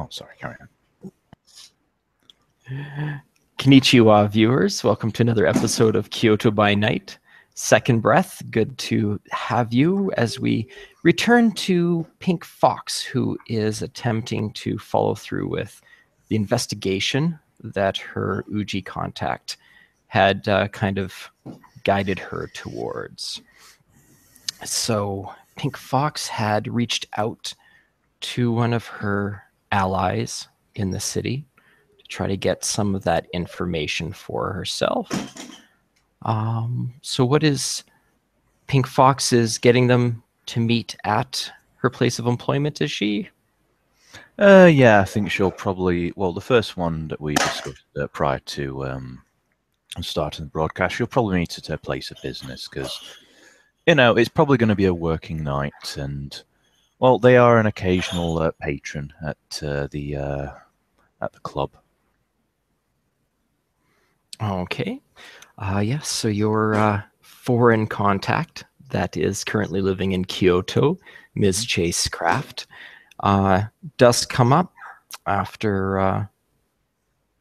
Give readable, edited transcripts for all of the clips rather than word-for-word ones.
Oh, sorry, carry on. Konnichiwa, viewers. Welcome to another episode of Kyoto by Night. Second Breath, good to have you as we return to Pink Fox, who is attempting to follow through with the investigation that her Uji contact had kind of guided her towards. So Pink Fox had reached out to one of her allies in the city to try to get some of that information for herself. So what is Pink Fox is getting them to meet at her place of employment, is she? Yeah, I think she'll probably, well, the first one that we discussed prior to starting the broadcast, she'll probably meet at her place of business because, you know, it's probably going to be a working night and, well, they are an occasional patron at the club. Okay. Yes, so your foreign contact that is currently living in Kyoto, Ms. Chase Craft, does come up after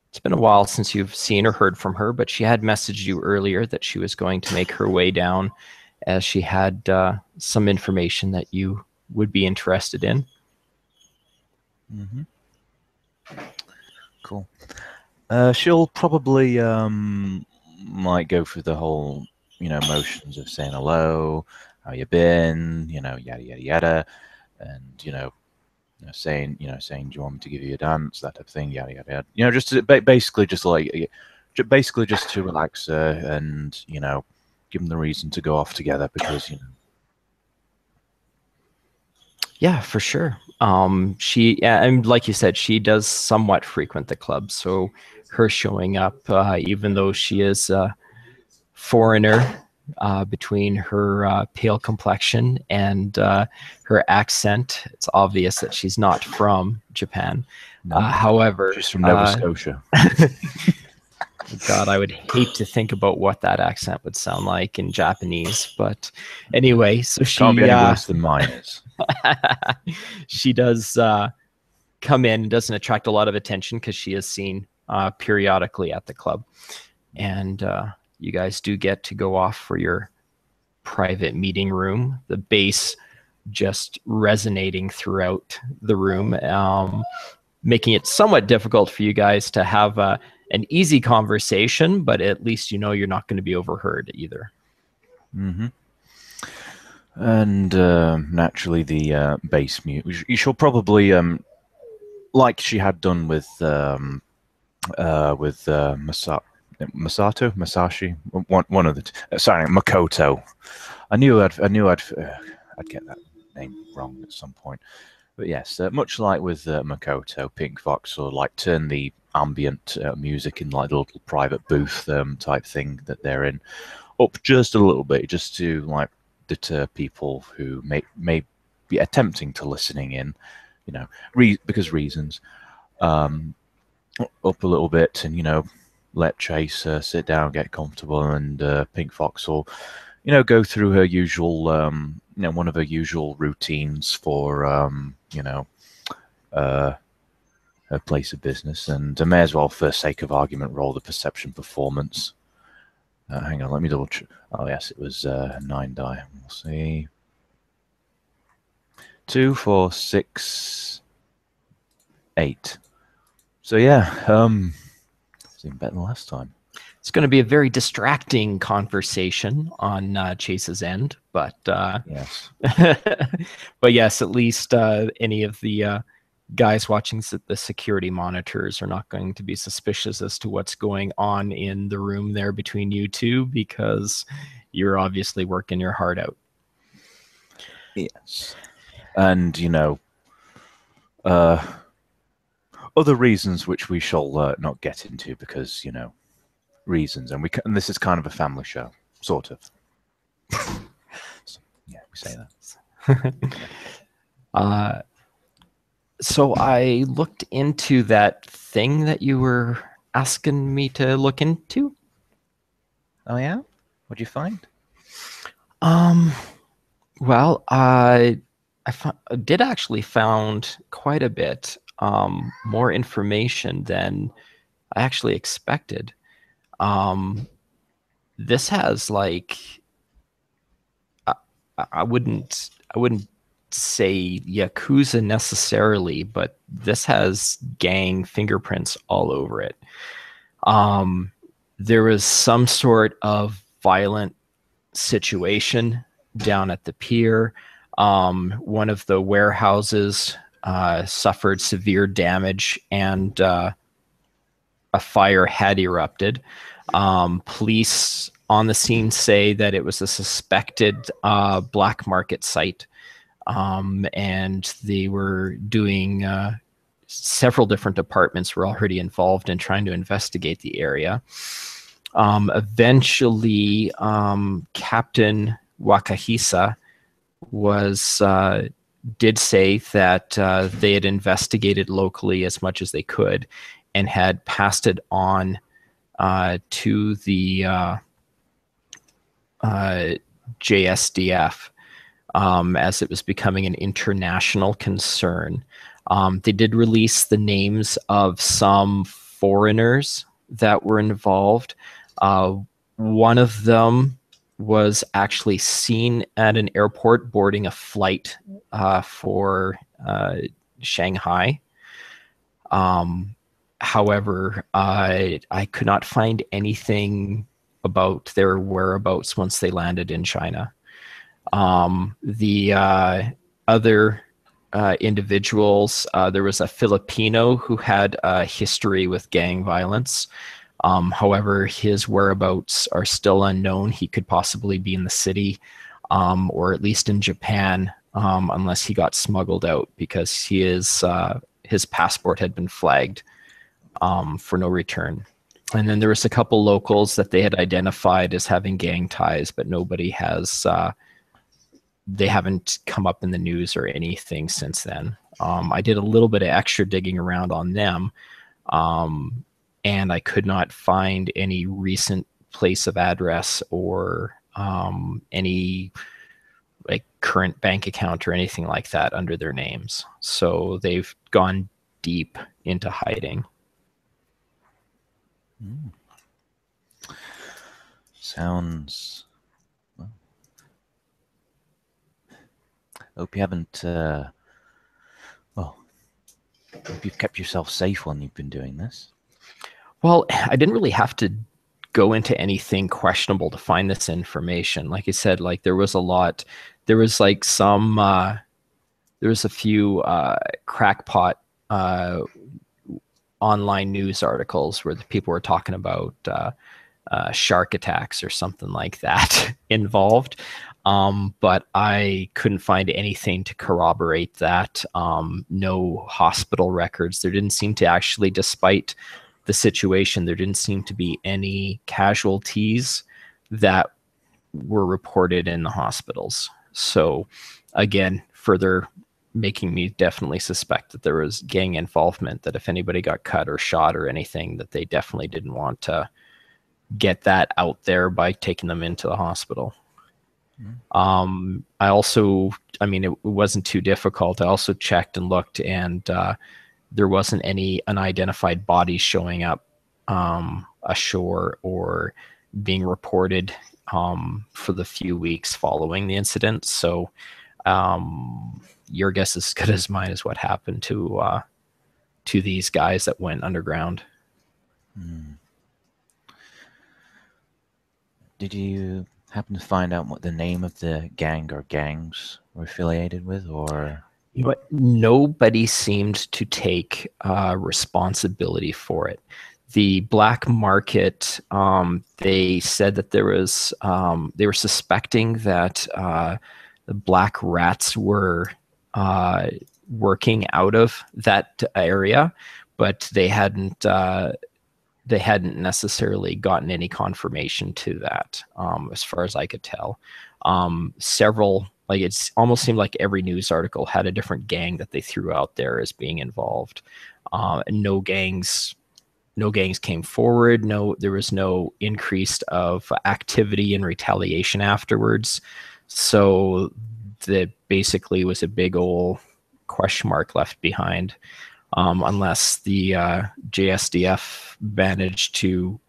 it's been a while since you've seen or heard from her, but she had messaged you earlier that she was going to make her way down as she had some information that you would be interested in. Mm-hmm. Cool. She'll probably might go through the whole, you know, motions of saying hello, how you been, you know, yada yada yada, and saying, do you want me to give you a dance, that type of thing, yada yada yada. You know, just to, basically just to relax her and, you know, give them the reason to go off together because, you know. Yeah, for sure. And like you said, she does somewhat frequent the club, so her showing up, even though she is a foreigner, between her pale complexion and her accent, it's obvious that she's not from Japan. No, however, she's from Nova Scotia. God, I would hate to think about what that accent would sound like in Japanese. But anyway, so she can't be any worse than mine is. She does come in and doesn't attract a lot of attention because she is seen periodically at the club. And you guys do get to go off for your private meeting room. The bass just resonating throughout the room, making it somewhat difficult for you guys to have an easy conversation, but at least you know you're not going to be overheard either. Mm-hmm. And naturally, the bass mute. You shall probably, like she had done with Masashi, one of the. Sorry, Makoto. I knew I'd get that name wrong at some point. But yes, much like with Makoto, Pink Fox will like turn the ambient music in like the little private booth type thing that they're in up just a little bit, just to like deter people who may be attempting to listening in, you know, because reasons. Up a little bit, and you know, let Chase sit down, get comfortable, and Pink Fox will, you know, go through her usual, you know, one of her usual routines for, you know, her place of business, and I may as well, for sake of argument, roll the perception performance. Hang on, let me double check. Oh yes, it was 9 die. We'll see. 2, 4, 6, 8. So yeah, it's even better than last time. It's going to be a very distracting conversation on Chase's end, but yes, but yes, at least any of the guys watching the security monitors are not going to be suspicious as to what's going on in the room there between you two, because you're obviously working your heart out. Yes, and you know, other reasons which we shall not get into because, you know, reasons, and this is kind of a family show, sort of. So, yeah, we say that. So I looked into that thing that you were asking me to look into. Oh yeah? What'd you find? Well, I did actually found quite a bit. more information than I actually expected. This has like I wouldn't say Yakuza necessarily, but this has gang fingerprints all over it. There was some sort of violent situation down at the pier. One of the warehouses suffered severe damage, and a fire had erupted. Police on the scene say that it was a suspected black market site, and they were doing several different departments were already involved in trying to investigate the area. Eventually, Captain Wakahisa was did say that they had investigated locally as much as they could and had passed it on to the JSDF as it was becoming an international concern. They did release the names of some foreigners that were involved. One of them was actually seen at an airport boarding a flight for Shanghai. However, I could not find anything about their whereabouts once they landed in China. The other individuals, there was a Filipino who had a history with gang violence. However, his whereabouts are still unknown. He could possibly be in the city, or at least in Japan, unless he got smuggled out, because his passport had been flagged for no return. And then there was a couple locals that they had identified as having gang ties, but nobody has, they haven't come up in the news or anything since then. I did a little bit of extra digging around on them, and I could not find any recent place of address or any like current bank account or anything like that under their names. So they've gone deep into hiding. Sounds. Well, hope you haven't. Well, hope you've kept yourself safe when you've been doing this. Well, I didn't really have to go into anything questionable to find this information. Like I said, like there was a lot. There was like some. There was a few crackpot online news articles where the people were talking about shark attacks or something like that involved. But I couldn't find anything to corroborate that. No hospital records. There didn't seem to actually, despite the situation, there didn't seem to be any casualties that were reported in the hospitals. So again, further making me definitely suspect that there was gang involvement, that if anybody got cut or shot or anything, that they definitely didn't want to get that out there by taking them into the hospital. I also, I mean, it wasn't too difficult. I also checked and looked, and there wasn't any unidentified bodies showing up ashore or being reported for the few weeks following the incident. So your guess is as good as mine as what happened to these guys that went underground. Did you happen to find out what the name of the gang or gangs were affiliated with, or? But nobody seemed to take responsibility for it. The black market, they said that there was, they were suspecting that the black rats were working out of that area, but they hadn't necessarily gotten any confirmation to that, as far as I could tell. Several, like it's almost seemed like every news article had a different gang that they threw out there as being involved. And no gangs came forward. There was no increase of activity and retaliation afterwards. So that basically was a big old question mark left behind. unless the JSDF managed to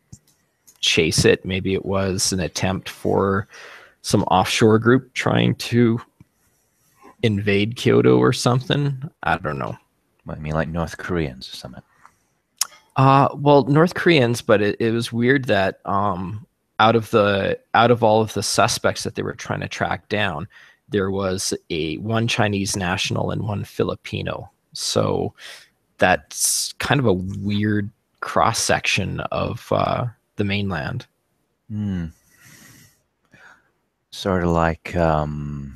chase it. Maybe it was an attempt for some offshore group trying to invade Kyoto or something. I don't know. What, I mean, like North Koreans or something? Well, North Koreans, but it was weird that out of all of the suspects that they were trying to track down, there was one Chinese national and one Filipino. So that's kind of a weird cross section of the mainland. Sort of like oh,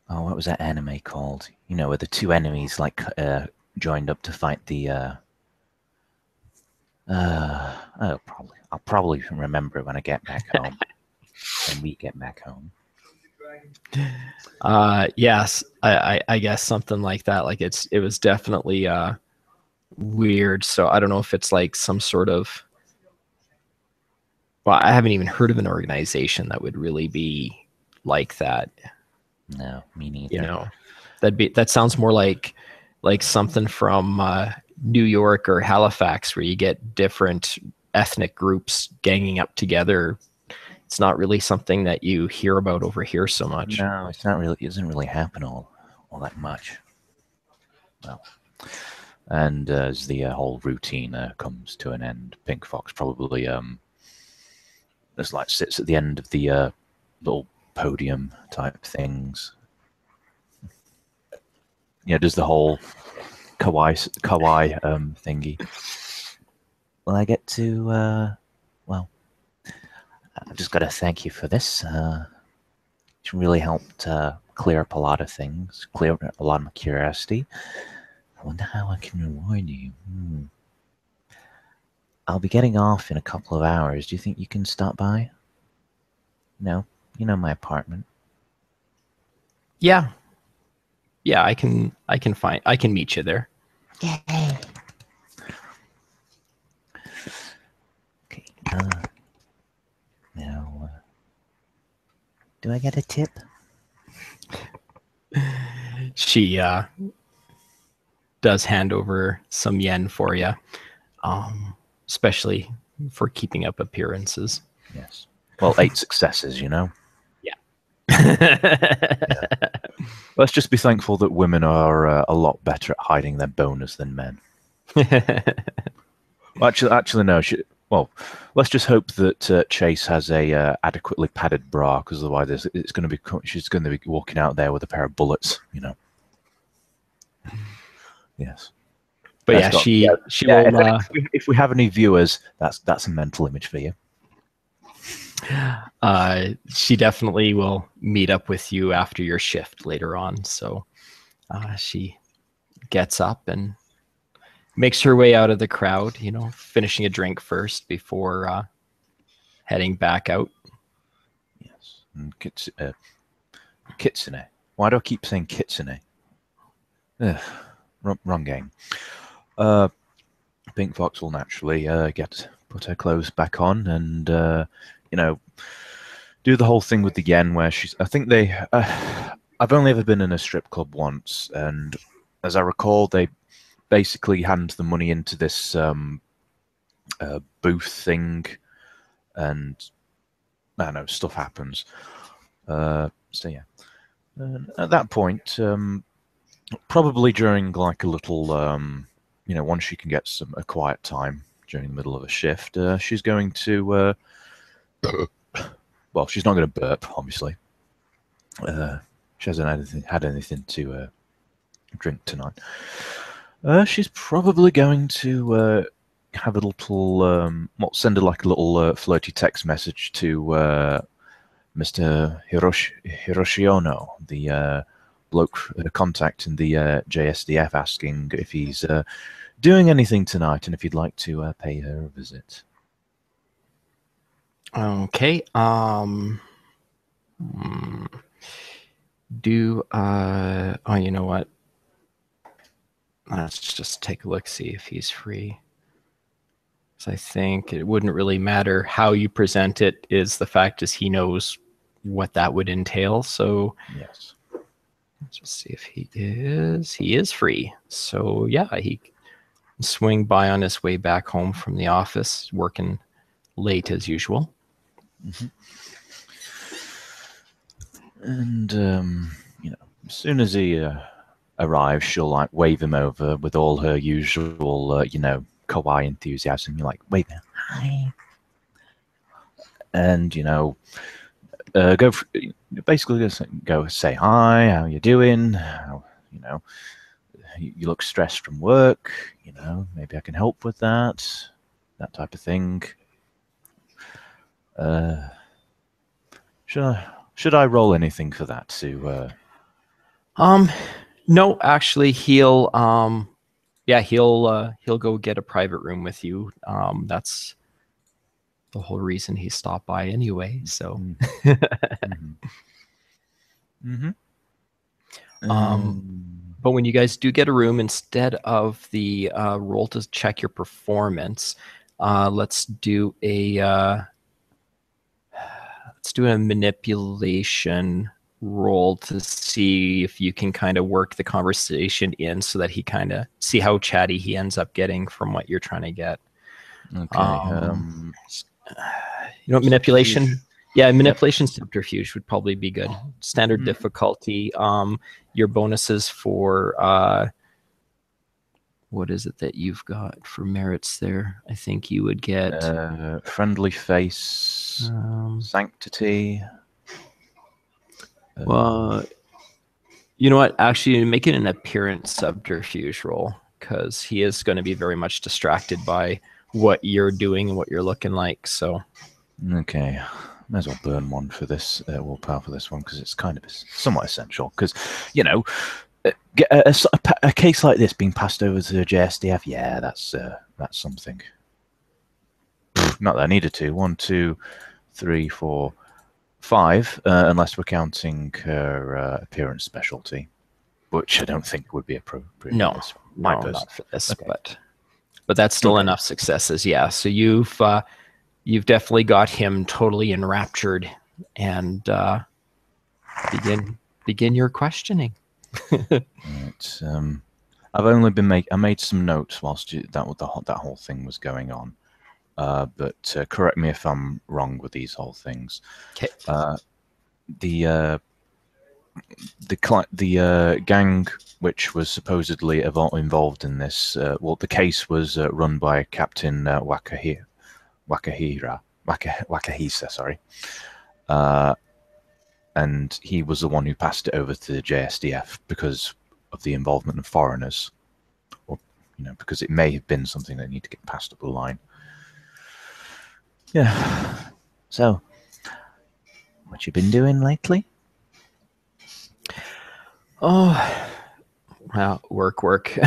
what was that anime called? You know, where the two enemies like joined up to fight the oh, I'll probably remember it when I get back home. When we get back home. Yes, I guess something like that. Like it was definitely weird. So I don't know if it's like some sort of, well, I haven't even heard of an organization that would really be like that. No, me neither. You know, that sounds more like something from New York or Halifax, where you get different ethnic groups ganging up together. It's not really something that you hear about over here so much. No, it's not really. It doesn't really happen all that much. Well, and as the whole routine comes to an end, Pink Fox probably just like sits at the end of the little podium type things. Yeah, does the whole kawaii thingy. Well, I get to well, I've just got to thank you for this. It's really helped clear up a lot of things, clear up a lot of my curiosity. I wonder how I can reward you. I'll be getting off in a couple of hours. Do you think you can stop by? No, you know my apartment. Yeah, I can meet you there. Yay! Okay. Now, do I get a tip? She does hand over some yen for you, especially for keeping up appearances. Yes. Well, 8 successes, you know? Yeah. Yeah. Let's just be thankful that women are a lot better at hiding their bonus than men. Well, actually, no. Well, let's just hope that Chase has a adequately padded bra, because otherwise she's going to be walking out there with a pair of bullets, you know. Yes. But yeah, she will. If we have any viewers, that's a mental image for you. She definitely will meet up with you after your shift later on. So she gets up and makes her way out of the crowd, you know, finishing a drink first before heading back out. Yes. And Kitsune. Why do I keep saying Kitsune? Wrong game. Pink Fox will naturally put her clothes back on and you know, do the whole thing with the yen where I think they I've only ever been in a strip club once, and as I recall, they basically hand the money into this booth thing, and I don't know, stuff happens. So yeah, and at that point, probably during like a little you know, once she can get a quiet time during the middle of a shift, she's going to well, she's not going to burp, obviously. She hasn't had anything to drink tonight. She's probably going to have a little, send a little flirty text message to Mr. Hiroshiono, the bloke contact in the JSDF, asking if he's doing anything tonight and if he'd like to pay her a visit. Okay. Oh, you know what? Let's just take a look, see if he's free. So I think it wouldn't really matter how you present it, is the fact is he knows what that would entail. So yes. Let's just see if he is. He is free. So yeah, he can swing by on his way back home from the office, working late as usual. And you know, as soon as he arrives, she'll like wave him over with all her usual, you know, kawaii enthusiasm. You're like, wave him, hi, and you know, basically just go say hi, how you doing? How, you know, you look stressed from work. You know, maybe I can help with that type of thing. Should I roll anything for that to? No, actually, he'll he'll go get a private room with you. That's the whole reason he stopped by anyway. So, but when you guys do get a room, instead of the roll to check your performance, let's do a manipulation roll to see if you can kind of work the conversation in so that he kind of see how chatty he ends up getting from what you're trying to get. Okay. You know, manipulation. Yeah, manipulation subterfuge would probably be good. Standard difficulty. Your bonuses for what is it that you've got for merits there? I think you would get friendly face, sanctity. Well, you know what? Actually, make it an appearance subterfuge roll because he is going to be very much distracted by what you're doing and what you're looking like. So, okay, might as well burn one for this willpower for this one because it's kind of somewhat essential. Because you know, a case like this being passed over to the JSDF, yeah, that's something. Not that I needed to. 1, 2, 3, 4, 5, unless we're counting her appearance specialty, which I don't think would be appropriate. No, not for this, okay. But that's still enough successes. Yeah, so you've definitely got him totally enraptured, and begin your questioning. Right. I've only been I made some notes whilst that whole thing was going on. But correct me if I'm wrong with these whole things. Okay. The gang which was supposedly involved in this, well, the case was run by Captain Wakahisa, sorry. And he was the one who passed it over to the JSDF because of the involvement of foreigners, or you know, because it may have been something that needed to get passed up the line. Yeah. So, what you been doing lately? Oh, well, work.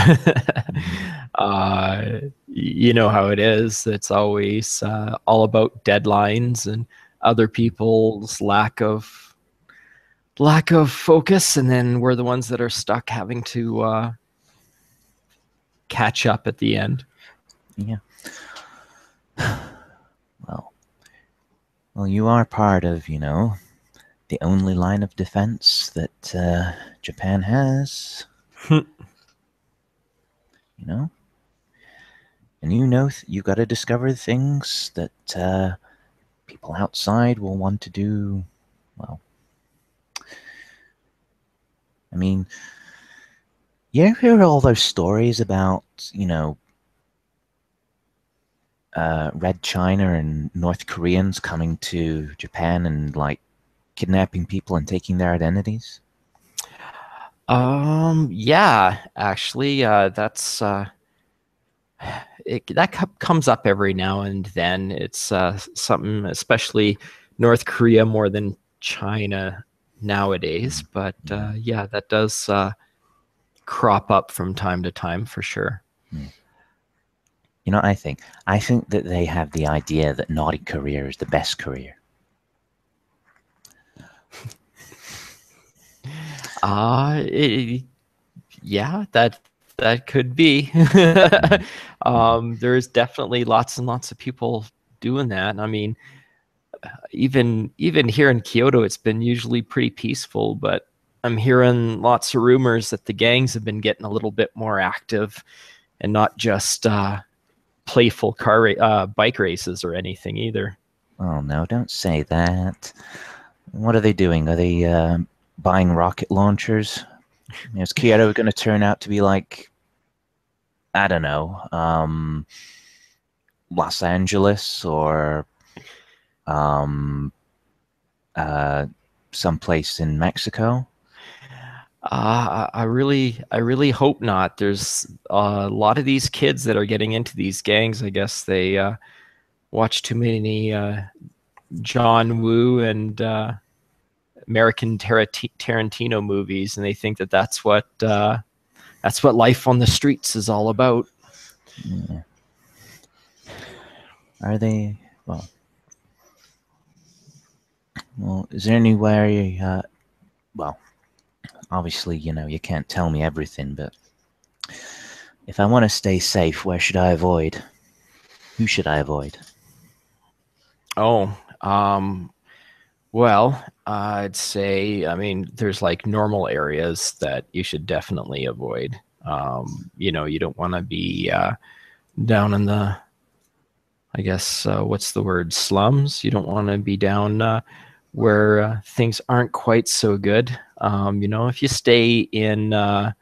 You know how it is. It's always all about deadlines and other people's lack of focus, and then we're the ones that are stuck having to catch up at the end. Yeah. Well, you are part of, you know, the only line of defense that Japan has. You know? And you know, you got to discover things that people outside will want to do. Well, I mean, you ever hear all those stories about, you know, Red China and North Koreans coming to Japan and like kidnapping people and taking their identities? Yeah, actually, that's that comes up every now and then. It's something, especially North Korea more than China nowadays. But yeah, that does crop up from time to time for sure. You know what I think? I think that they have the idea that naughty Korea is the best Korea. Yeah, that could be. There's definitely lots and lots of people doing that. I mean, even here in Kyoto, it's been usually pretty peaceful, but I'm hearing lots of rumors that the gangs have been getting a little bit more active and not just playful bike races or anything either. Oh no, don't say that. What are they doing? Are they buying rocket launchers? Is Kyoto going to turn out to be like, I don't know, Los Angeles or um, someplace in Mexico? I really hope not. There's a lot of these kids that are getting into these gangs. I guess they watch too many John Woo and American Tarantino movies, and they think that that's what life on the streets is all about. Yeah. Are they? Well, is there anywhere? Well, obviously, you can't tell me everything, but if I want to stay safe, where should I avoid? Who should I avoid? Oh, well, I'd say, I mean, there's like normal areas that you should definitely avoid. You don't want to be down in the, I guess, what's the word, slums. You don't want to be down where things aren't quite so good. If you stay in the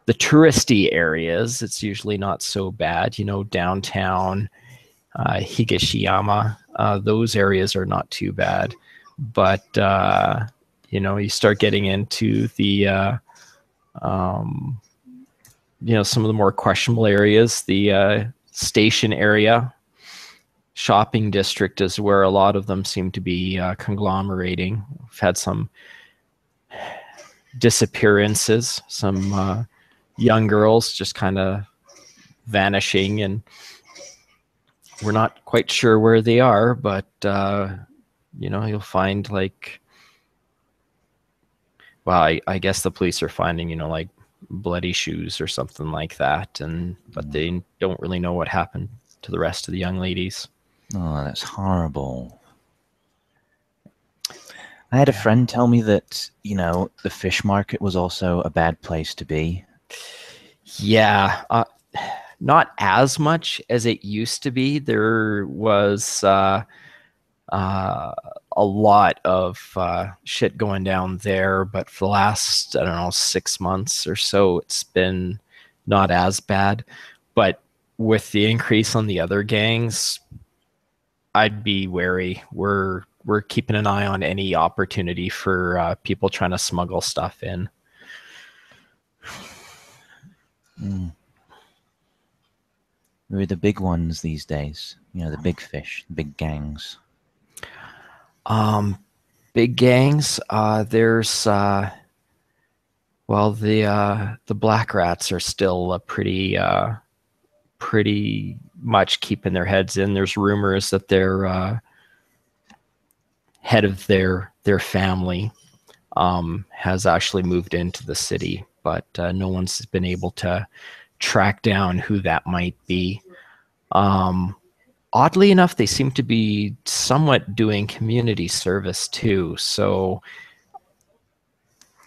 touristy areas, it's usually not so bad. Downtown, Higashiyama, those areas are not too bad. But you start getting into the some of the more questionable areas. The station area, shopping district is where a lot of them seem to be conglomerating. We've had some disappearances, some young girls just kind of vanishing, and we're not quite sure where they are, but you'll find like, well, I guess the police are finding, like bloody shoes or something like that, but they don't really know what happened to the rest of the young ladies. Oh, that's horrible. I had a friend tell me that, the fish market was also a bad place to be. Yeah, not as much as it used to be. There was a lot of shit going down there, but for the last, I don't know, 6 months or so, it's been not as bad. But with the increase on the other gangs, I'd be wary. We're keeping an eye on any opportunity for people trying to smuggle stuff in. Who are the big ones these days? The big fish, the big gangs. Big gangs. There's the Black Rats are still pretty much keeping their heads in. There's rumors that they're head of their family has actually moved into the city, but no one's been able to track down who that might be. Oddly enough, they seem to be somewhat doing community service too. So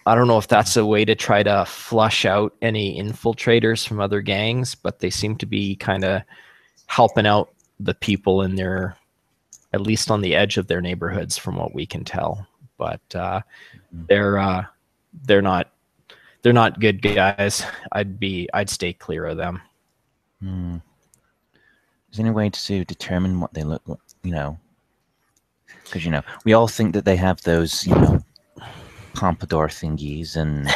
I don't know if that's a way to try to flush out any infiltrators from other gangs, but they seem to be kind of helping out the people in their, at least on the edge of their neighborhoods, from what we can tell. But they're not good guys. I'd stay clear of them. Is there any way to determine what they look like? Because we all think that they have those pompadour thingies, and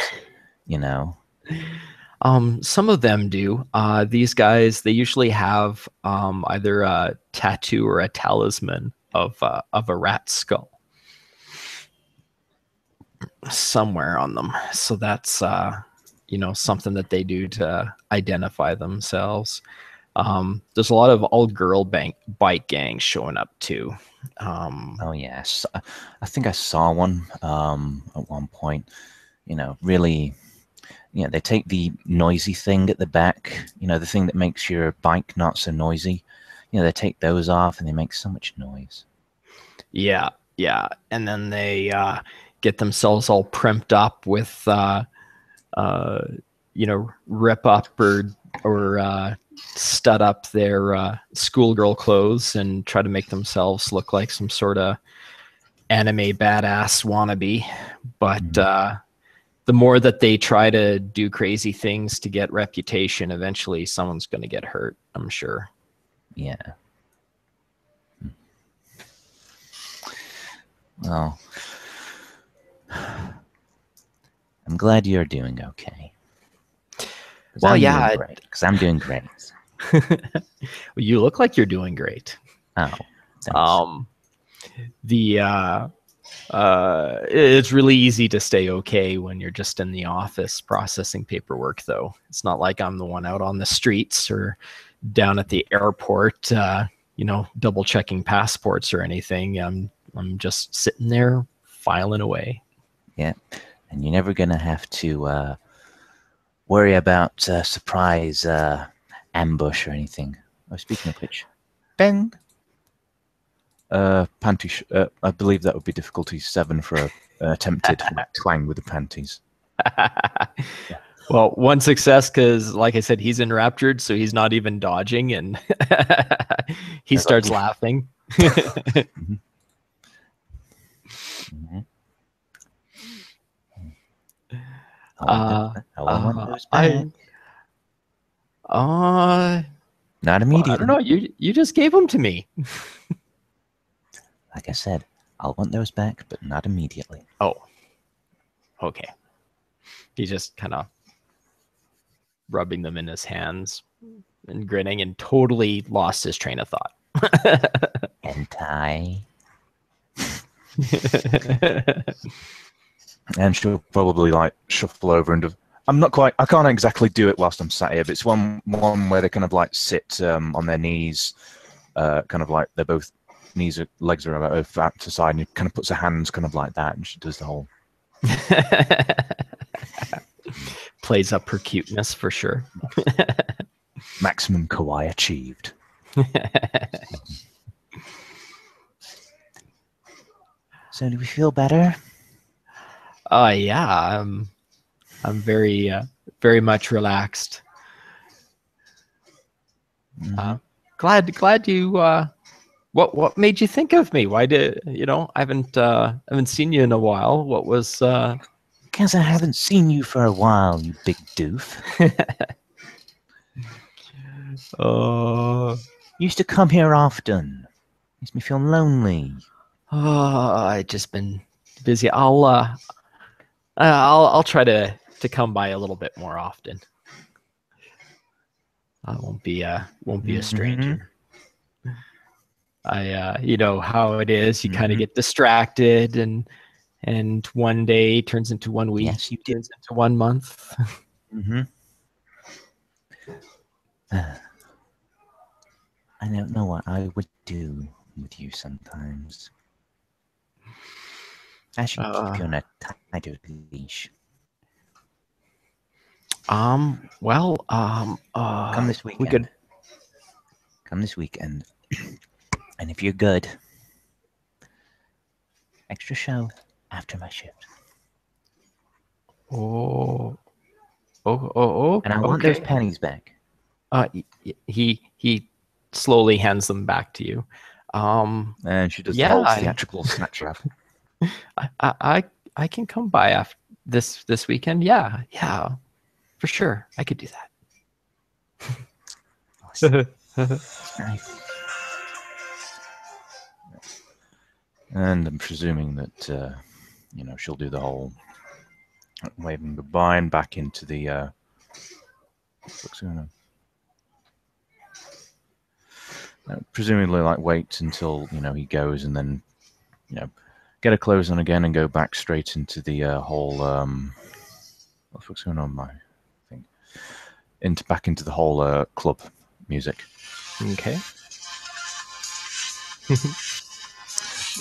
some of them do. These guys, they usually have either a tattoo or a talisman of a rat skull somewhere on them. So that's something that they do to identify themselves. There's a lot of all-girl bike gangs showing up too. Oh yes, I think I saw one at one point. Really, they take the noisy thing at the back, the thing that makes your bike not so noisy. They take those off and they make so much noise. Yeah, and then they get themselves all primped up with, rip up or stud up their schoolgirl clothes and try to make themselves look like some sort of anime badass wannabe. But the more that they try to do crazy things to get reputation, eventually someone's going to get hurt, I'm sure. Yeah. Well, I'm glad you're doing okay. Well, yeah. Because I'm doing great. You look like you're doing great. Oh, thanks. It's really easy to stay okay when you're just in the office processing paperwork, though. It's not like I'm the one out on the streets or down at the airport, double checking passports or anything. I'm just sitting there filing away. Yeah, and you're never gonna have to worry about surprise ambush or anything. Oh, speaking of which, bang. Panty. I believe that would be difficulty 7 for a attempted twang with the panties. Yeah. Well, one success because, like I said, he's enraptured, so he's not even dodging, and he starts laughing. Mm-hmm. I want those back. Not immediately. Well, I don't know. You just gave them to me. Like I said, I'll want those back, but not immediately. Oh, okay. He's just kind of rubbing them in his hands and grinning and totally lost his train of thought. Hentai. And she'll probably like shuffle over and I can't exactly do it whilst I'm sat here, but it's one where they kind of like sit on their knees, kind of like they're both legs are about to side, and he kind of puts her hands kind of like that, and she does the whole plays up her cuteness for sure. Maximum kawaii achieved. So do we feel better? Yeah, I'm very much relaxed. Mm-hmm. Glad you. What made you think of me? Why did I haven't seen you in a while. What was? Because I haven't seen you for a while, you big doof. You used to come here often. Makes me feel lonely. I've just been busy. I'll try to come by a little bit more often. I won't be a stranger. You know how it is. You kind of get distracted, and one day turns into 1 week. Yes, you did. Turns into 1 month. I don't know what I would do with you sometimes. I should keep you on a tighter leash. Well, come this weekend. Come this weekend. And if you're good, extra show after my shift. Oh. And I want those pennies back. He slowly hands them back to you. And she does the whole theatrical snatch grab. I can come by after this weekend. Yeah, for sure. I could do that. Nice. And I'm presuming that she'll do the whole waving goodbye and back into the what's going on? Presumably like wait until he goes, and then get her clothes on again and go back straight into the whole what's going on, my thing, back into the whole club music. Okay.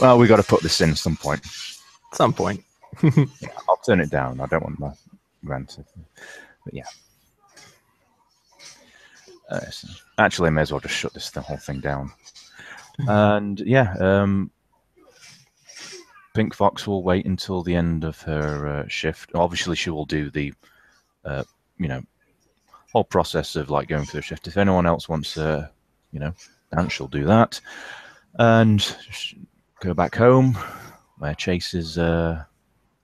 Well, we got to put this in at some point. Yeah, I'll turn it down. I don't want my granted, but yeah. Actually, I may as well just shut the whole thing down. And yeah, Pink Fox will wait until the end of her shift. Obviously, she will do the, whole process of like going through the shift. If anyone else wants to, dance, she'll do that, and go back home where Chase is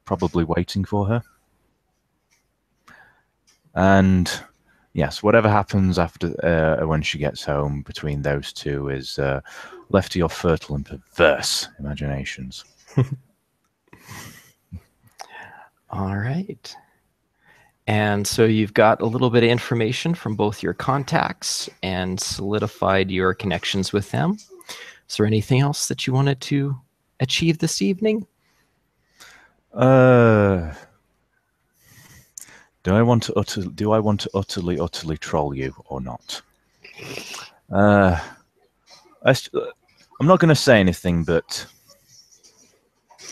probably waiting for her. And yes, whatever happens after when she gets home between those two is left to your fertile and perverse imaginations. All right. And so you've got a little bit of information from both your contacts and solidified your connections with them. Is there anything else that you wanted to achieve this evening? Do I want to utterly troll you or not? I'm not going to say anything, but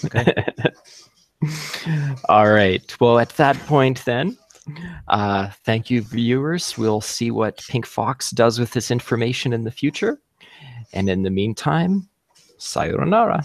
okay. All right. Well, at that point, then, thank you, viewers. We'll see what Pink Fox does with this information in the future. And in the meantime, sayonara.